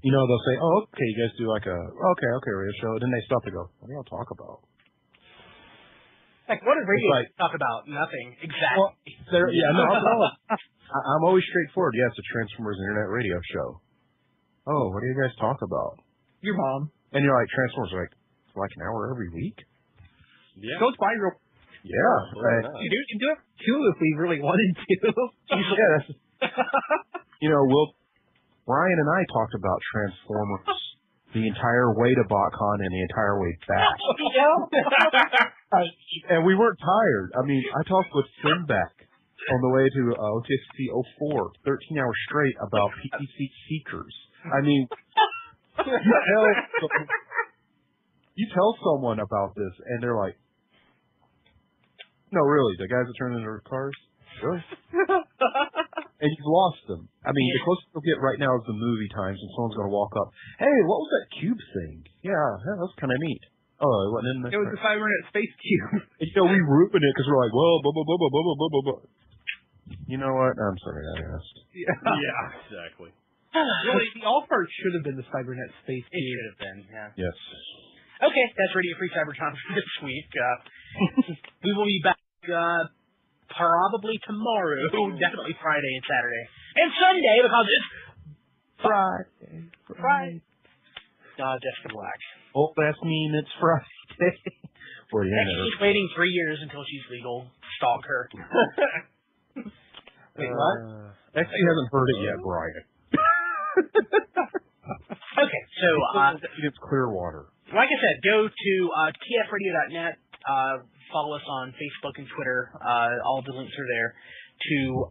you know, they'll say, "Oh, okay, you guys do like a radio show," then they stop and go, "What do y'all talk about?" Like, what does radio talk about? Nothing. Exactly. Well, I'm always straightforward. Yeah, it's a Transformers Internet radio show. Oh, what do you guys talk about? Your mom. And you're like, Transformers are like an hour every week? Yeah. Goes by real. Yeah. Right. You can do it too if we really wanted to. Yeah. You know, Brian and I talked about Transformers the entire way to Botcon and the entire way back. And we weren't tired. I mean, I talked with Finback on the way to OTXC 04, 13 hours straight about PTC Seekers. I mean, you tell someone about this, and they're like, "No, really, the guys that turn into cars? Really?" And you've lost them. I mean, the closest you'll get right now is the movie times, and someone's going to walk up, "Hey, what was that cube thing? Yeah, that was kind of neat." Oh, it wasn't in the... It was the Cybernet Space Cube. And, you know, we ruined it because we're like, well, blah, blah, blah, blah, blah, blah, blah, blah. You know what? I'm sorry I asked. Yeah, exactly. Really, the All-Stars should have been the Cybernet Space Cube. It should have been, yeah. Yes. Okay, that's Radio Free Cybertron for this week. We will be back probably tomorrow, definitely Friday and Saturday. And Sunday, because it's Friday. Jessica Black. Oh, that's mean it's Friday. For the end She's waiting 3 years until she's legal. Stalk her. Wait, what? Actually hasn't heard it yet, Brian. Okay, so it's Clearwater. Like I said, go to tfradio.net. Follow us on Facebook and Twitter. All the links are there to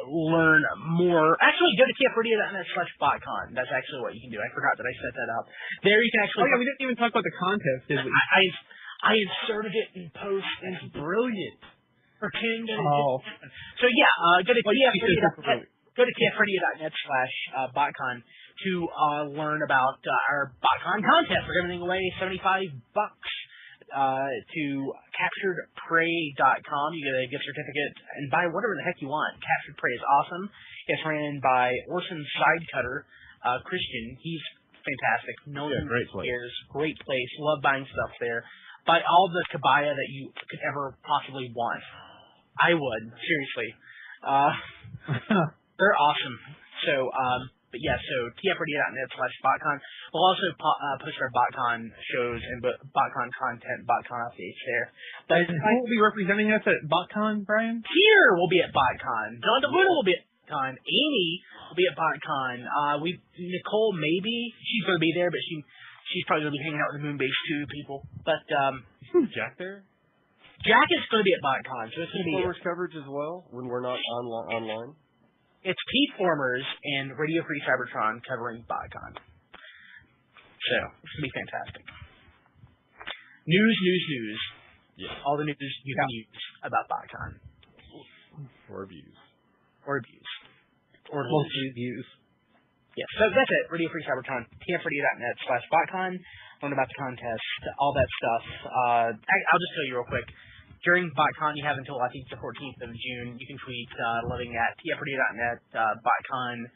learn more. Actually, go to tfradio.net/botcon. That's actually what you can do. I forgot that I set that up. There you can actually... Oh, yeah, we didn't even talk about the contest, did we? I inserted it in post. It's brilliant. Pretend. Oh. So, yeah, go to tfradio.net. Go to tfradio.net/botcon to learn about our Botcon contest. We're giving away $75 to capturedprey.com. You get a gift certificate and buy whatever the heck you want. Captured Prey is awesome. It's ran by Orson Sidecutter, Christian. He's fantastic. No one cares. Great place. Love buying stuff there. Buy all the kabaya that you could ever possibly want. I would, seriously. They're awesome. So, but yeah, so tfradio.net/botcon. We'll also post our Botcon shows and Botcon content, Botcon updates there. But who will be representing us at Botcon, Brian? Here will be at Botcon. John DeLuna will be at Botcon. Amy will be at Botcon. Nicole, maybe she's going to be there, but she's probably going to be hanging out with the Moonbase 2 people. But Jack there? Jack is going to be at Botcon, so it's going to be coverage as well when we're not online. It's Pete Formers and Radio Free Cybertron covering Botcon. So, it's going to be fantastic. News. Yeah. All the news you can use about Botcon. Or views. Or views. Or mostly views. Yeah, so that's it. Radio Free Cybertron, tfradio.net/botcon. Learn about the contest, all that stuff. I'll just tell you real quick. During Botcon, you have until, I think, the 14th of June. You can tweet loving at tfradio.net, Botcon,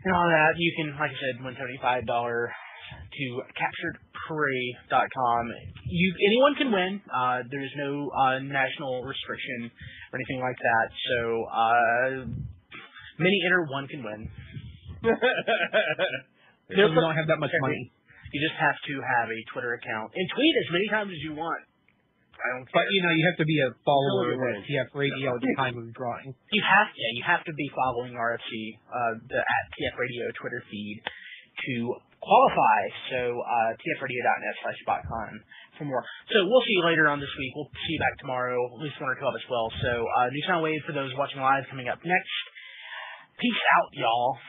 and all that. You can, like I said, win $75 to capturedprey.com. Anyone can win. There's no national restriction or anything like that. So, many enter, one can win. We don't have that much money. You just have to have a Twitter account and tweet as many times as you want. I don't care. But you have to be a follower of TF Radio at the time of the drawing. You have to be following RFC, the @TF Radio Twitter feed to qualify. So tfradio.net/botcon for more. So we'll see you later on this week. We'll see you back tomorrow, at least 1 or 2 of us will. So New Sound Wave for those watching live coming up next. Peace out, y'all.